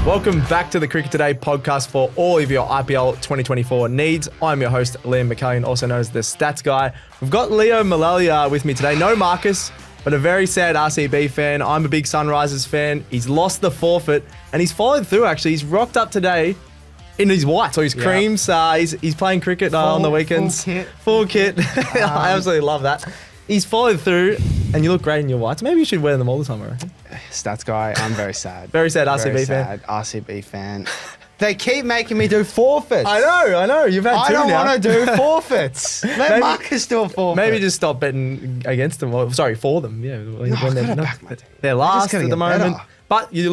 Welcome back to the Cricket Today podcast for all of your IPL 2024 needs. I'm your host, Liam McAllion, also known as the Stats Guy. We've got Leo Mullaly with me today. No Marcus, but a very sad RCB fan. I'm a big Sunrisers fan. He's lost the forfeit, and he's followed through, actually. He's rocked up today in his whites or his creams. He's playing cricket on the weekends. Full kit. I absolutely love that. He's followed through, and you look great in your whites. Maybe you should wear them all the time, I reckon. Stats Guy, I'm very sad. Very sad RCB very fan. Sad RCB fan. They keep making me do forfeits. I know. You've had two now. I don't want to do forfetits. Let Marcus do a forfeit. Maybe just stop betting against them. Or, sorry, for them. Yeah, they're last at the moment. Better. But you do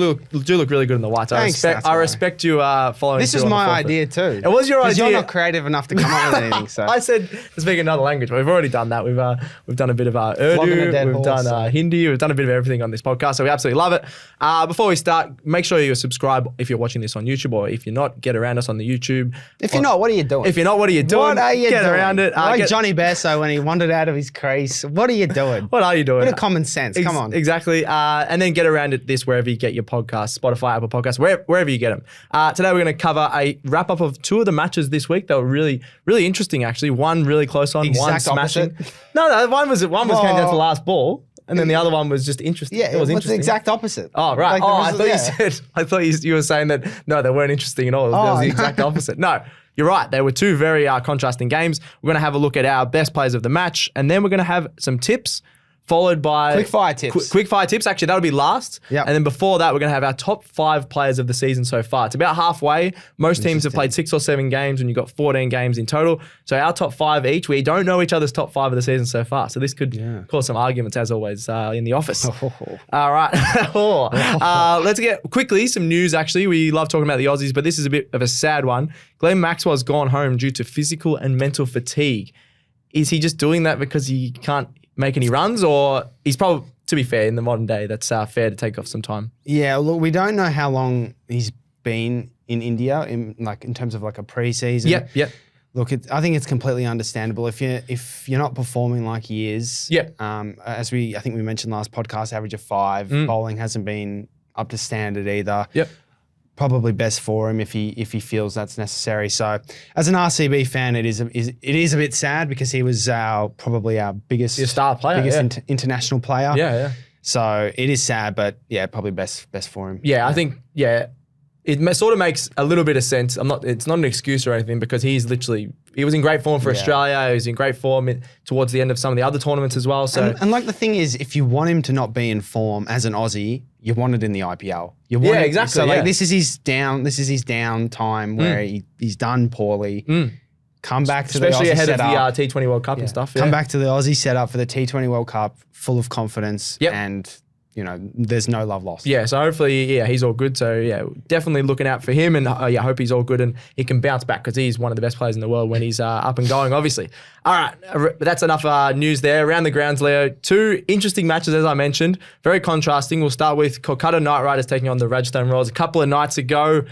look really good in the whites. Thanks, I respect you following. This is my idea too. It was your idea. You're not creative enough to come up with anything. So I said to speak another language, but we've already done that. We've done a bit of Urdu, we've done Hindi, we've done a bit of everything on this podcast. So we absolutely love it. Before we start, make sure you subscribe if you're watching this on YouTube, or if you're not, get around us on the YouTube. If you're not, what are you doing? If you're not, what are you doing? What are you get doing? Around it. Like Johnny Besso when he wandered out of his crease. What are you doing? What are you doing? Bit of common sense. Come on. Exactly. And then get around it this wherever you get your podcasts. Spotify, Apple Podcasts, wherever you get them. Today we're going to cover a wrap up of two of the matches this week. They were really, really interesting actually. One really close on, one smashing. Opposite. No, one was came down to the last ball, and then the other one was just interesting. Yeah, it was interesting. interesting. The exact opposite. Oh right. I thought you were saying that no, they weren't interesting at all. It was the exact opposite. No. You're right. There were two very contrasting games. We're going to have a look at our best players of the match, and then we're going to have some tips, followed by Quickfire tips. Quickfire tips. Actually, that'll be last. Yep. And then before that, we're going to have our top 5 players of the season so far. It's about halfway. Most teams have played 6 or 7 games, and you've got 14 games in total. So our top 5 each. We don't know each other's top 5 of the season so far. So this could cause some arguments, as always, in the office. All right. Let's get quickly some news, actually. We love talking about the Aussies, but this is a bit of a sad one. Glenn Maxwell's gone home due to physical and mental fatigue. Is he just doing that because he can't make any runs, or he's probably, to be fair, in the modern day, that's fair to take off some time? Yeah, look, we don't know how long he's been in India in terms of like a pre-season. Yep. Look, I think it's completely understandable if you're not performing like he is. Yep. As I think we mentioned last podcast, average of 5. Bowling hasn't been up to standard either. Yep. Probably best for him if he feels that's necessary. So, as an RCB fan, it is a bit sad because he was probably our biggest star player, international player. Yeah. So it is sad, but yeah, probably best for him. Yeah, I think it sort of makes a little bit of sense. It's not an excuse or anything, because he was in great form for Australia. He was in great form towards the end of some of the other tournaments as well. So and like the thing is, if you want him to not be in form as an Aussie, you want it in the IPL. Exactly. So like this is his down time where he's done poorly. Come back to especially the Aussie ahead setup. of the T20 World Cup and stuff. Come back to the Aussie setup for the T20 World Cup, full of confidence, and there's no love lost. Yeah, so hopefully, he's all good. So definitely looking out for him, and I hope he's all good and he can bounce back, because he's one of the best players in the world when he's up and going, obviously. All right, that's enough news there. Around the grounds, Leo, 2 interesting matches, as I mentioned, very contrasting. We'll start with Kolkata Knight Riders taking on the Rajasthan Royals a couple of nights ago.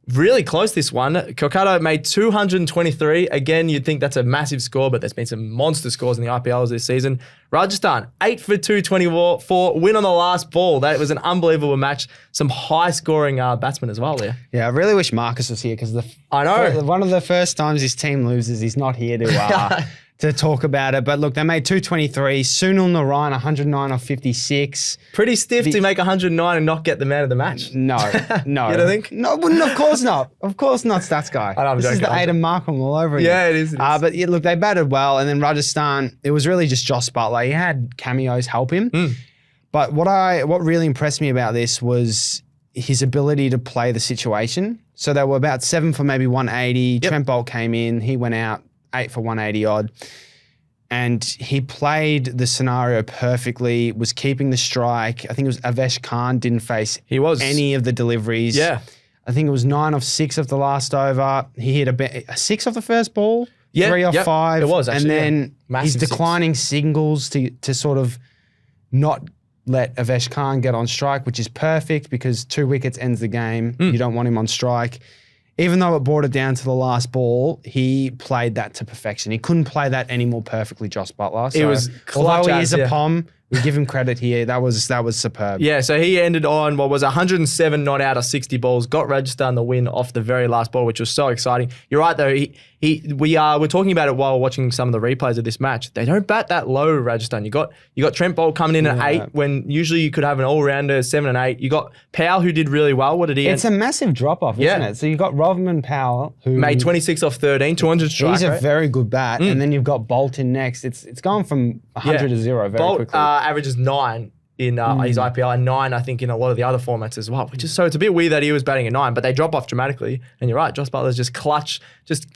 Really close, this one. Kolkata made 223. Again, you'd think that's a massive score, but there's been some monster scores in the IPLs this season. Rajasthan, 8 for 224, win on the last ball. That was an unbelievable match. Some high-scoring batsmen as well there. Yeah, I really wish Marcus was here, because I know one of the first times his team loses, he's not here to talk about it. But look, they made 223. Sunil Narayan, 109 off 56. Pretty stiff to make 109 and not get the man of the match. No. You don't think? No, of course not. Of course not, Stats Guy. This is the Aidan Markham all over again. Yeah, it is. But yeah, look, they batted well. And then Rajasthan, it was really just Jos Buttler. He had cameos help him. But what really impressed me about this was his ability to play the situation. So they were about 7 for maybe 180. Trent Bolt came in. He went out 8 for 180 odd. And he played the scenario perfectly, was keeping the strike. I think it was Avesh Khan didn't face any of the deliveries. Yeah. I think it was 9 off 6 of the last over. He hit a 6 off the first ball, 3 off 5. It was actually, and then he's declining singles to sort of not let Avesh Khan get on strike, which is perfect because 2 wickets ends the game. You don't want him on strike. Even though it brought it down to the last ball, he played that to perfection. He couldn't play that any more perfectly, Jos Buttler. So it was clutch. Although he is a POM, We give him credit here. That was superb. Yeah, so he ended on what was 107 not out of 60 balls, got Rajasthan the win off the very last ball, which was so exciting. You're right though. We're talking about it while watching some of the replays of this match. They don't bat that low, Rajasthan. You got Trent Bolt coming in at 8 when usually you could have an all-rounder 7 and 8. You got Powell who did really well. What did he? It's a massive drop-off, isn't it? So you've got Rovman Powell who made 26 off 13, 200 strike He's a rate. very good bat, and then you've got Bolt in next. It's gone from 100 to 0 very Bolt, quickly. Averages 9 in his IPL and 9, I think, in a lot of the other formats as well, which is so it's a bit weird that he was batting at 9, but they drop off dramatically. And you're right, Jos Buttler's just clutch,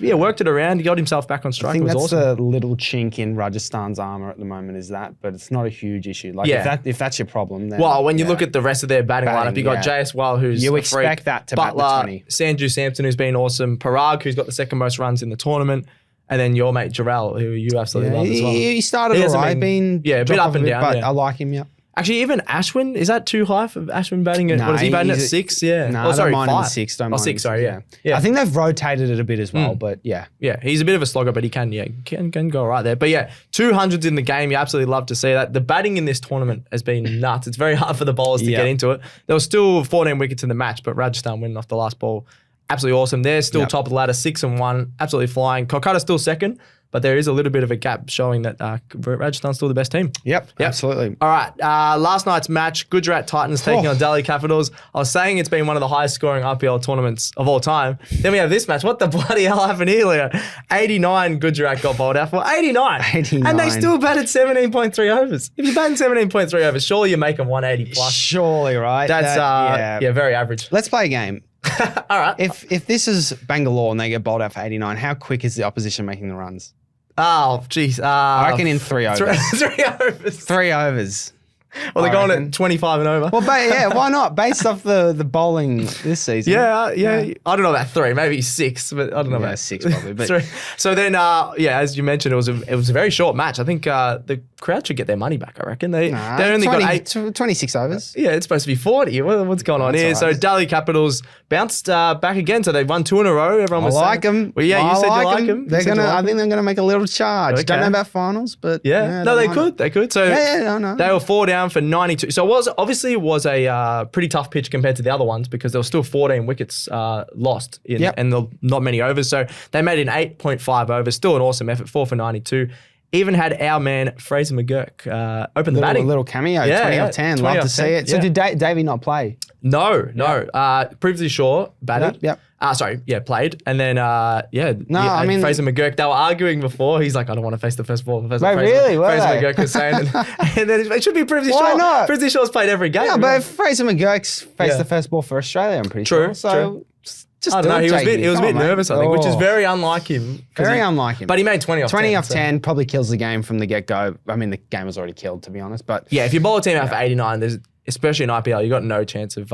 worked it around, he got himself back on strike. I think it was that's awesome. the little chink in Rajasthan's armour at the moment is that, but it's not a huge issue. Like if that's your problem, then well, when you look at the rest of their batting lineup, you got JSWal, who's you a expect freak, that to Butler, bat the 20. Sanju Samson, who's been awesome, Parag, who's got the second most runs in the tournament. And then your mate Jarrell, who you absolutely love as well. He started all right, been a bit up and down, but I like him. Yeah. Actually, even Ashwin, is that too high for Ashwin batting at, what is he batting at 6? Yeah. No, sorry, don't mind him 5. at 6. Don't mind 6, sorry, yeah. I think they've rotated it a bit as well, but yeah. Yeah, he's a bit of a slogger, but he can go right there. But yeah, 200s in the game, you absolutely love to see that. The batting in this tournament has been nuts. It's very hard for the bowlers to get into it. There was still 14 wickets in the match, but Rajasthan winning off the last ball. Absolutely awesome. They're still top of the ladder, 6 and 1, absolutely flying. Kolkata's still second, but there is a little bit of a gap showing that Rajasthan's still the best team. Yep, absolutely. All right, last night's match, Gujarat Titans taking on Delhi Capitals. I was saying it's been one of the highest scoring IPL tournaments of all time. Then we have this match. What the bloody hell happened here, Leo? 89 Gujarat got bowled out for. 89. And they still batted 17.3 overs. If you're batting 17.3 overs, surely you're making 180 plus. Surely, right? That's, very average. Let's play a game. All right. If this is Bangalore and they get bowled out for 89, how quick is the opposition making the runs? Oh, jeez. I reckon in 3 overs. 3 overs. 3 overs. Well, they're going at 25 and over. Well, why not? Based off the bowling this season. Yeah. I don't know about 3, maybe 6, but I don't know about 6 probably. But 3. So then, as you mentioned, it was a very short match. I think the crowd should get their money back. I reckon they only got 26 overs. Yeah, it's supposed to be 40. What's going on here? Right. So Delhi Capitals bounced back again. So they won 2 in a row. Everyone was like them. Well, yeah, you said you like them. I think they're gonna make a little charge. Okay. Don't know about finals, but they could. So they were 4 down for 92. So it was a pretty tough pitch compared to the other ones because there was still 14 wickets lost and not many overs. So they made it in 8.5 overs. Still an awesome effort, 4 for 92. Even had our man Fraser McGurk open the batting. A little cameo, 20 off 10. Love to see it. So did Davey not play? No. Previously Shaw batted. Yep. Played. And then, Fraser McGurk, they were arguing before. He's like, I don't want to face the first ball. Wait, really? Fraser McGurk was saying. And then it should be Previously Shaw. Why not? Previously Shaw's played every game. Yeah, but Fraser McGurk's faced the first ball for Australia, I'm pretty sure. True. I don't know. He was a bit nervous, I think, which is very unlike him. Very unlike him. But he made 20 off 10. 20 off 10 probably kills the game from the get-go. I mean, the game was already killed, to be honest. But yeah, if you bowl a team out for 89, there's especially in IPL, you got no chance of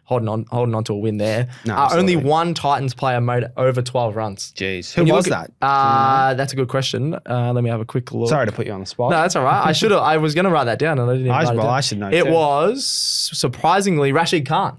holding on to a win there. No, only one Titans player made over 12 runs. Jeez, who was that? That's a good question. Let me have a quick look. Sorry to put you on the spot. No, that's all right. I was going to write that down, and I didn't. I should know. It was surprisingly Rashid Khan.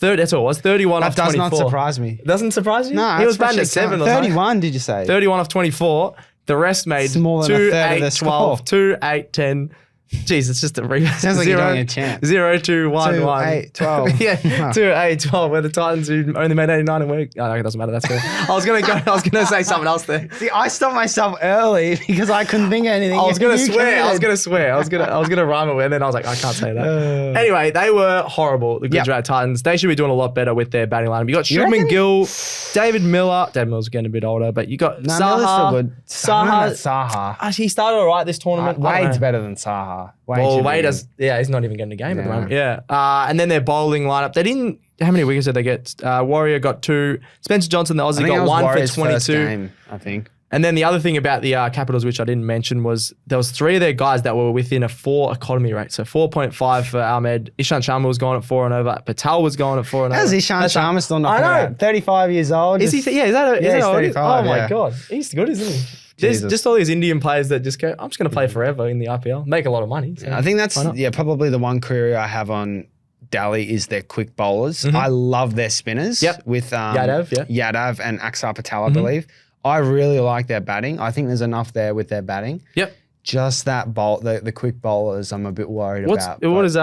That's all it was. 31 off 24. That does not surprise me. Doesn't surprise you? No, he was batting at 7. 31, did you say? 31 off 24. The rest made 2, 8, 12, 2, 8, 10. Jeez, it's just a sounds like you're doing a chant. 0, 2, 1, 2, 1. 8, 12. Yeah, 2, 8, 12. Where the Titans who only made 89 and week. Oh, no, it doesn't matter. That's good. I was gonna say something else there. See, I stopped myself early because I couldn't think of anything. I was gonna swear. I was gonna rhyme it, and then I was like, I can't say that. Anyway, they were horrible. The Gujarat Titans. They should be doing a lot better with their batting lineup. You got Shubman Gill, David Miller. David Miller's getting a bit older, but you got Saha. Saha. He started all right this tournament. Wade's better than Saha. Wade he's not even getting a game at the moment. Yeah. And then their bowling lineup. They didn't. How many wickets did they get? Warrior got 2. Spencer Johnson, the Aussie, got 1 for 22. First game, I think. And then the other thing about the Capitals, which I didn't mention, was there was 3 of their guys that were within a 4 economy rate. So 4.5 for Ahmed. Ishant Sharma was going at 4 and over. Patel was going at 4 and over. How's Ishant Sharma still knocking out? 35 years old. Is he? Yeah, is that? He's 35. Oh my God, he's good, isn't he? There's just all these Indian players that just go, I'm just going to play forever in the IPL, make a lot of money. So I think that's probably the one query I have on Delhi is their quick bowlers. I love their spinners with Yadav and Axar Patel, I believe. I really like their batting. I think there's enough there with their batting. Yep. Just that bowl, the quick bowlers, I'm a bit worried about. What is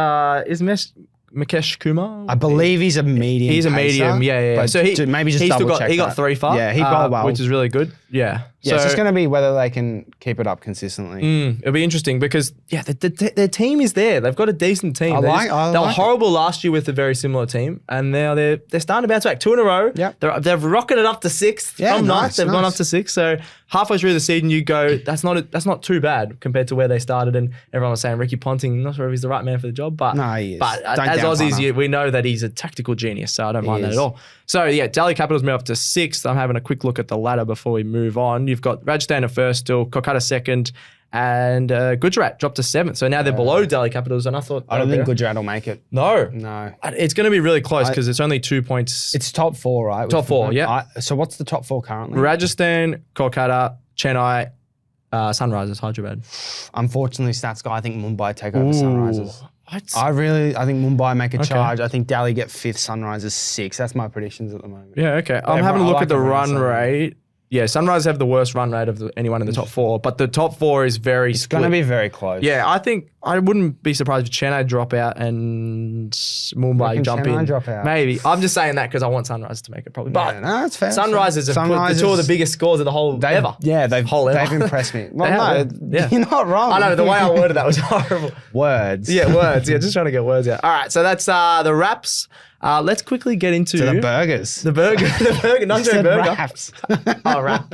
Mukesh Kumar? I believe he's a medium. He's a medium, yeah. But So maybe just double check. He got 3 for. Yeah, he bowled well, which is really good. Yeah. Yeah, so it's going to be whether they can keep it up consistently. It'll be interesting because their team is there. They've got a decent team. They were horrible last year with a very similar team, and now they're starting to bounce back 2 in a row. Yep. They've rocketed up to 6th from 9th. They've gone up to 6th. So halfway through the season, you go, that's not too bad compared to where they started. And everyone was saying Ricky Ponting, not sure if he's the right man for the job, but no, he is. But as Aussies, we know that he's a tactical genius. So I don't mind that at all. So yeah, Delhi Capitals move up to 6th. I'm having a quick look at the ladder before we move on. You've got Rajasthan at 1st still, Kolkata 2nd, and Gujarat dropped to 7th. So now they're below Delhi Capitals, and I don't think Gujarat will make it. No. It's going to be really close because it's only 2 points. It's top 4, right? Top 4, yeah. So what's the top 4 currently? Rajasthan, Kolkata, Chennai, Sunrisers, Hyderabad. Unfortunately, Stats Guy, I think Mumbai take over Sunrisers. I think Mumbai make a charge. I think Delhi get 5th, Sunrisers 6th. That's my predictions at the moment. Yeah, okay. I'm having a look at the run rate. Yeah, Sunrise have the worst run rate of anyone in the top 4, but the top 4 is very It's going to be very close. Yeah, I think I wouldn't be surprised if Chennai drop out and Mumbai jump in. Drop out? Maybe. I'm just saying that because I want Sunrise to make it probably. But no, that's fair. Sunrisers have put the 2 of the biggest scores of the whole ever. Yeah, they've impressed me. Well, you're not wrong. I know, the way I worded that was horrible. Words. Yeah, words. Yeah, just trying to get words out. All right, so that's the wraps. Let's quickly get into the burgers. The burger, Nunjo burger. Wraps. Oh, wraps.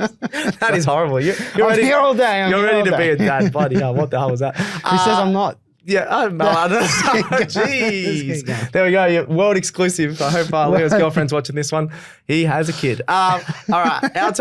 That is horrible. You're ready, here all day. You're ready to be a dad, buddy. What the hell was that? Who says I'm not? Yeah, I don't know. Jeez. There we go. Your world exclusive. I hope Leo's girlfriend's watching this one. He has a kid. All right. Our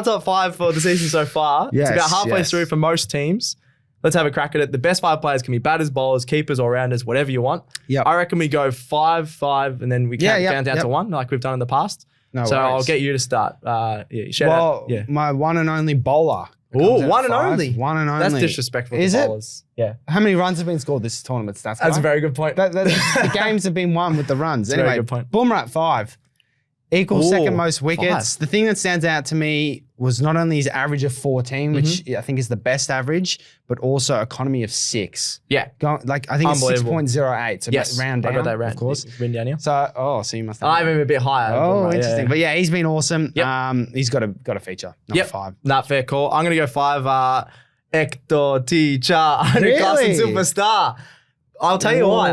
top 5 for the season so far. It's about halfway through for most teams. Let's have a crack at it. The best 5 players can be batters, bowlers, keepers, or rounders, whatever you want. Yep. I reckon we go 5, and then we count down to 1 like we've done in the past. No so worries. I'll get you to start. My one and only bowler. Oh, one and only. One and only. That's disrespectful to bowlers. Yeah. How many runs have been scored this tournament? That's a very good point. The games have been won with the runs. Anyway, very good point. Bumrah at 5. Equals second most wickets. 5. The thing that stands out to me was not only his average of 14, which I think is the best average, but also economy of 6. Yeah. I think it's 6.08. So round down, I got that round, of course. Written down here. So you must have. I'm even a bit higher. Oh, interesting. Yeah. But yeah, he's been awesome. Yep. He's got a feature. Number 5. Not fair call. I'm going to go 5. Hector Teacher, 100-class superstar. I'll tell you why.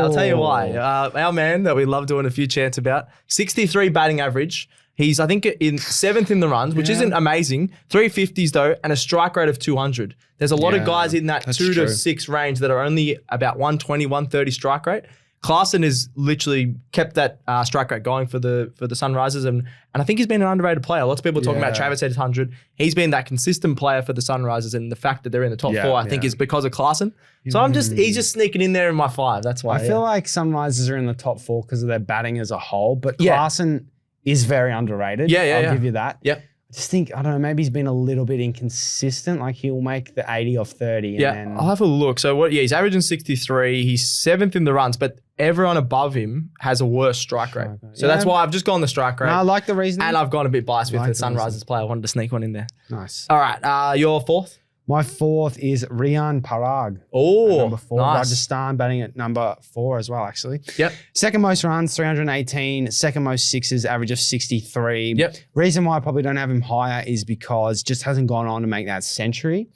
Our man that we love doing a few chants about, 63 batting average. He's, I think, in 7th in the runs, which isn't amazing. 350s, though, and a strike rate of 200. There's a lot of guys in that 2 to 6 range that are only about 120, 130 strike rate. Klaasen has literally kept that strike rate going for the Sunrisers, and I think he's been an underrated player. Lots of people are talking about Travis Head's 100. He's been that consistent player for the Sunrisers, and the fact that they're in the top 4, I think, is because of Klaasen. So he's just sneaking in there in my 5. That's why. I feel like Sunrisers are in the top 4 because of their batting as a whole, but Klaasen is very underrated. I'll give you that. Yeah. I just think, I don't know, maybe he's been a little bit inconsistent. Like he'll make the 80 off 30. And then I'll have a look. So he's averaging 63. He's 7th in the runs, but everyone above him has a worse strike rate. So that's why I've just gone the strike rate. No, I like the reasoning. And I've gone a bit biased with the Sunrisers player. I wanted to sneak one in there. Nice. All right. Your 4th? My 4th is Rian Parag. Oh, number 4. Nice. Rajasthan batting at number 4 as well, actually. Yep. Second most runs, 318. Second most sixes, average of 63. Yep. Reason why I probably don't have him higher is because just hasn't gone on to make that century.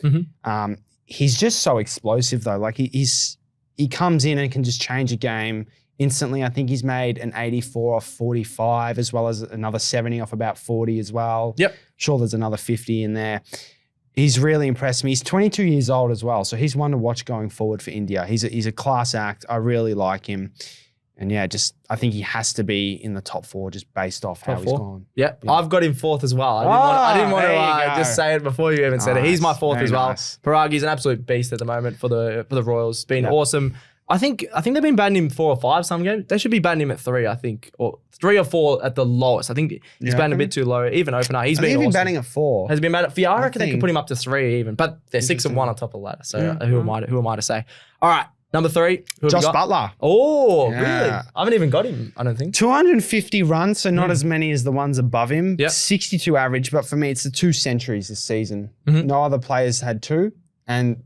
He's just so explosive though. Like he comes in and can just change a game instantly. I think he's made an 84 off 45 as well as another 70 off about 40 as well. Yep. Sure, there's another 50 in there. He's really impressed me. He's 22 years old as well, so he's one to watch going forward for India. He's a class act. I really like him. And I think he has to be in the top 4 just based off how he's gone. Yeah, I've got him 4th as well. I didn't want to just say it before you even said it. He's my 4th as well. Nice. Paragi's an absolute beast at the moment for the Royals. Been awesome. I think they've been batting him 4 or 5 some games. They should be batting him at 3, I think, or 3 or 4 at the lowest. I think he's batting a bit too low. Even opener, he's been awesome. Batting at 4. Has he been batting at 4? I reckon they could put him up to 3 even, but they're 6 and 1 on top of the ladder. So who am I to say? All right, number 3. Jos Buttler. Oh, really? I haven't even got him, I don't think. 250 runs, so not as many as the ones above him. Yep. 62 average, but for me, it's the 2 centuries this season. No other players had 2. And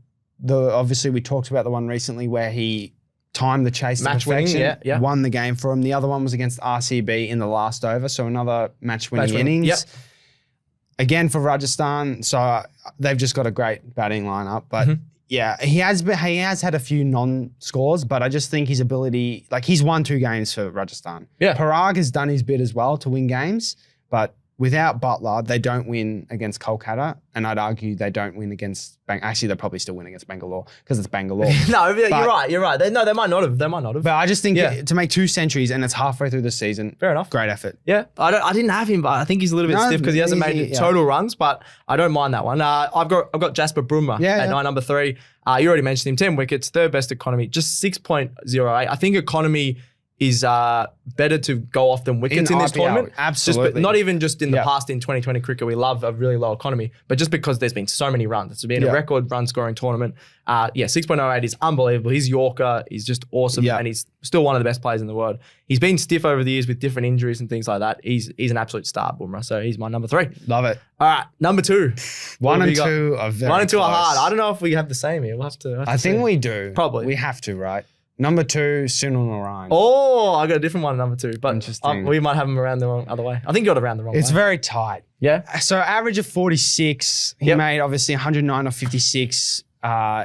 obviously we talked about the one recently where he timed the chase to Match winning, perfection, won the game for him. The other one was against RCB in the last over, so another match-winning innings. Yep. Again for Rajasthan, so they've just got a great batting lineup. But yeah, he has had a few non-scores, but I just think his ability, like he's won 2 games for Rajasthan. Yeah. Parag has done his bit as well to win games, but without Buttler, they don't win against Kolkata, and I'd argue they don't win against Actually, they'll probably still win against Bangalore because it's Bangalore. No, you're right. They might not have. But I just think to make 2 centuries and it's halfway through the season, fair enough. Great effort. Yeah, I didn't have him, but I think he's a little bit stiff because he hasn't made total runs. But I don't mind that one. I've got Jasper Brumrah at number 3. You already mentioned him. 10 wickets, 3rd best economy, just 6.08. I think economy is better to go off than wickets in this IPL, tournament. Absolutely. Not even just in the past in 2020 cricket, we love a really low economy, but just because there's been so many runs. It's been a record run scoring tournament. 6.08 is unbelievable. He's Yorker. He's just awesome. And he's still one of the best players in the world. He's been stiff over the years with different injuries and things like that. He's an absolute star, Bumrah. So he's my number 3. Love it. All right, number 2. 1 and 2 are very 1 and 2 are close. hard. I don't know if we have the same here. We'll have to I think we do. Probably. We have to, right? Number 2, Sunil Narine. Oh, I got a different one at number 2, but Interesting. We might have him around the wrong other way. I think you got it around the wrong way. It's very tight. Yeah. So average of 46. He made obviously 109 or 56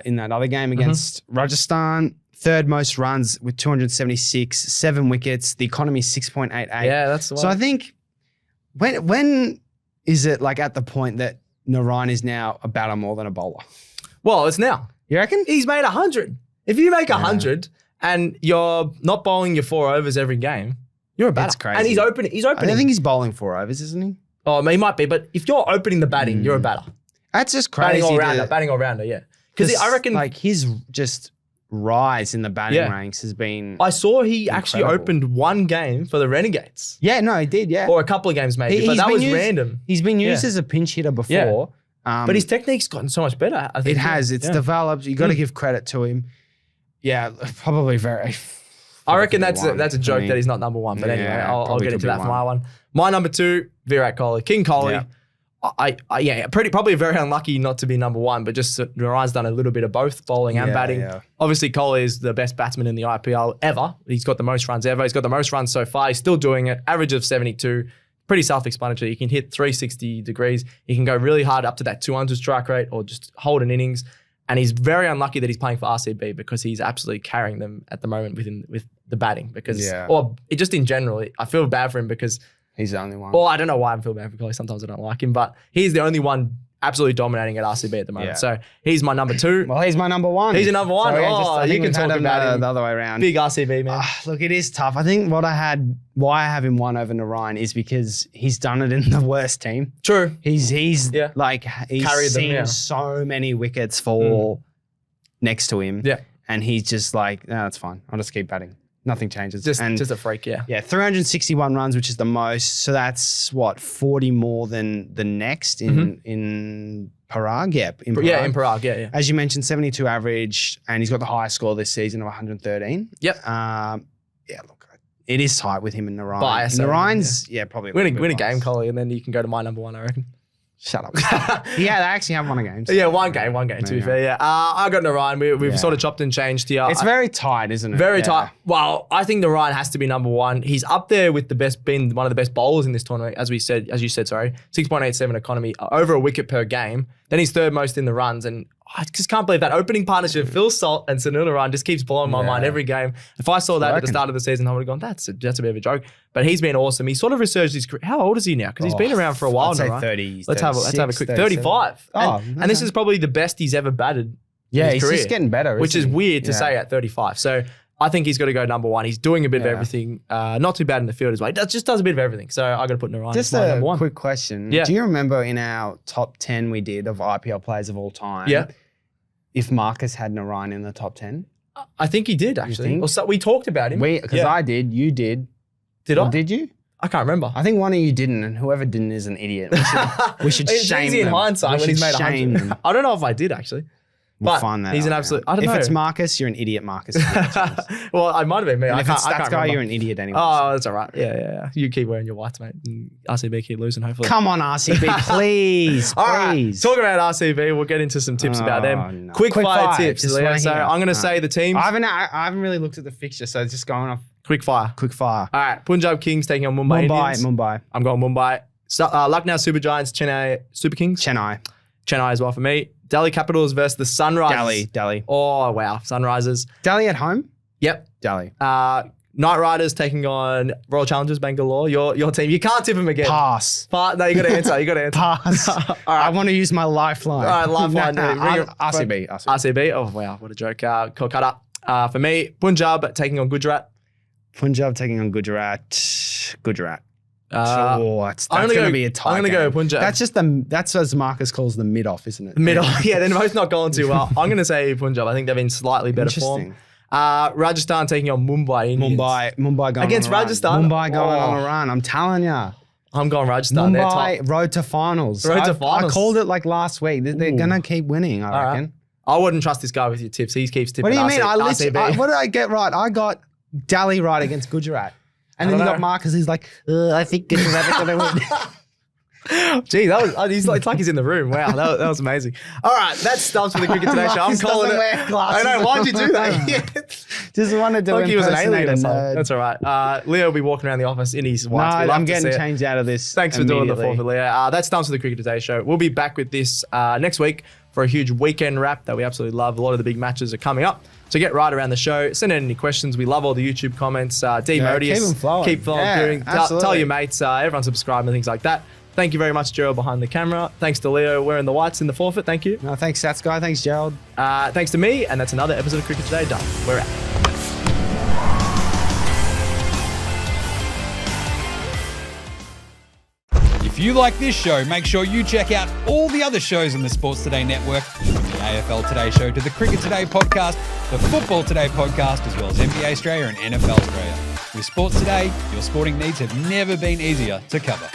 in that other game against Rajasthan. 3rd most runs with 276, 7 wickets. The economy is 6.88. Yeah, that's the one. So I think when is it like at the point that Narine is now a batter more than a bowler? Well, it's now. You reckon? He's made 100. If you make 100 and you're not bowling your 4 overs every game, you're a batter. That's crazy. And he's opening. I don't think he's bowling 4 overs, isn't he? Oh, he might be, but if you're opening the batting, you're a batter. That's just crazy. Batting all rounder, yeah. Because I reckon like his just rise in the batting ranks has been. I saw he actually opened 1 game for the Renegades. Yeah, no, he did. Yeah, or a couple of games maybe, but that was random. He's been used as a pinch hitter before, but his technique's gotten so much better. I think it has. It's developed. You got to give credit to him. Yeah, probably very. I reckon that's a joke that he's not number 1. But anyway, I'll get into that for my one. My number 2, Virat Kohli, King Kohli. Probably very unlucky not to be number 1, but just Narayan's done a little bit of both bowling and batting. Yeah. Obviously, Kohli is the best batsman in the IPL ever. He's got the most runs ever. He's got the most runs so far. He's still doing it. Average of 72. Pretty self-explanatory. You can hit 360 degrees. You can go really hard up to that 200 strike rate or just hold an innings. And he's very unlucky that he's playing for RCB because he's absolutely carrying them at the moment with the batting. Or just in general, I feel bad for him because he's the only one. Well, I don't know why I feel bad for Kohli. Sometimes I don't like him, but he's the only one absolutely dominating at RCB at the moment. So he's my number 2. Well, he's my number 1. He's your number 1. So you can talk about him the other way around. Big RCB, man. Look, it is tough. I think why I have him 1 over Narine is because he's done it in the worst team. True. He's carried seen so many wickets fall next to him. Yeah. And he's just like, no, that's fine. I'll just keep batting. Nothing changes. Just a freak, yeah. Yeah, 361 runs, which is the most. So that's 40 more than the next in Parag. Yeah, in Parag. Yeah, in Parag, yeah. As you mentioned, 72 average, and he's got the highest score this season of 113. Yep. Look, it is tight with him and Narine. Narine's, probably win a game, Kohli, and then you can go to my number 1, I reckon. Shut up. They actually have won a game. So. Yeah, one game, to be fair, yeah. I got Narine. We've sort of chopped and changed here. It's very tight, isn't it? Very tight. Well, I think Narine has to be number 1. He's up there with being one of the best bowlers in this tournament, as you said, 6.87 economy, over a wicket per game. Then he's 3rd most in the runs, and I just can't believe that opening partnership, Phil Salt and Sunil Narine, just keeps blowing my mind every game. If I saw that at the start of the season, I would have gone, that's a bit of a joke. But he's been awesome. He sort of resurged his career. How old is he now? Because he's been around for a while now, right? 30. Let's have a quick 35. And this is probably the best he's ever batted. Yeah, he's just getting better, which is weird to say at 35. So I think he's got to go number 1. He's doing a bit of everything. Not too bad in the field as well. He just does a bit of everything. So I got to put Narine as my number 1. Quick question. Yeah. Do you remember in our top 10 we did of IPL players of all time? Yeah. If Marcus had Narine in the top 10? I think he did, actually. So we talked about him. Because I did. You did. Did I? Did you? I can't remember. I think one of you didn't, and whoever didn't is an idiot. We should shame them. It's easy in hindsight when he's made 100. I don't know if I did, actually. We'll But find that he's out an now. absolute. I don't know. If it's Marcus, you're an idiot, Marcus. Well, I might have been me. And I if can't, it's I Stats can't Guy, remember. you're an idiot anyway. Oh, that's all right. Yeah. You keep wearing your whites, mate. And RCB keep losing, hopefully. Come on, RCB, please. All right. please. Talking about RCB, we'll get into some tips about them. No. Quick fire tips, Just Leo. wanna So hear. I'm going to say the teams. I haven't really looked at the fixture, so it's just going off Quick fire. quick fire. All right. Punjab Kings taking on Mumbai Indians. Mumbai. I'm going Mumbai. Lucknow Super Giants, Chennai Super Kings. Chennai. Chennai as well for me. Delhi Capitals versus the Sunrisers. Delhi. Oh, wow. Sunrisers. Delhi at home? Yep. Delhi. Night Riders taking on Royal Challengers Bangalore. Your team. You can't tip them again. Pass. No, you got to answer. Pass. All right. I want to use my lifeline. All right, lifeline. RCB. RCB. Oh, wow. What a joke. Kolkata. For me, Punjab taking on Gujarat. Punjab taking on Gujarat. That's I'm going gonna to be a tight I'm going to go game. Punjab. That's as Marcus calls the mid-off, isn't it? Middle. Yeah, they're both not going too well. I'm going to say Punjab. I think they've been slightly better form. Rajasthan taking on Mumbai Indians. Mumbai going Against on a run. Rajasthan? Mumbai going Oh. on a run. I'm telling you. I'm going Rajasthan. They're top. Mumbai road to finals. Road to I finals. called it like last week. They're going to keep winning, I All reckon. right. I wouldn't trust this guy with your tips. He keeps tipping. What do you mean? RCB. What did I get right? I got Delhi right against Gujarat. And then you got Marcus. He's like, I think Gujarat are going to win. Gee, it's like he's in the room. Wow, that was amazing. All right, that's Stumps for the Cricket Today Show. I'm Marcus calling doesn't it. wear glasses. I know. Why'd you do that? Yeah. Just wanted to Like he was an alien or impersonate a something. nerd. That's all right. Leo will be walking around the office in his whites. No, We love I'm to getting see it. changed out of this. Thanks for doing the immediately. forfeit, Leo. That's Stumps for the Cricket Today Show. We'll be back with this next week for a huge weekend wrap that we absolutely love. A lot of the big matches are coming up. So get right around the show. Send in any questions. We love all the YouTube comments. Modius, keep them flowing. Keep flowing. Yeah, Tell absolutely. your mates. Everyone subscribe and things like that. Thank you very much, Gerald, behind the camera. Thanks to Leo wearing the whites in the forfeit. Thank you. No, thanks, Stats Guy. Thanks, Gerald. Thanks to me. And that's another episode of Cricket Today done. We're out. If you like this show, make sure you check out all the other shows on the Sports Today network, from the AFL Today Show to the Cricket Today podcast, the Football Today podcast, as well as NBA Australia and NFL Australia. With Sports Today, your sporting needs have never been easier to cover.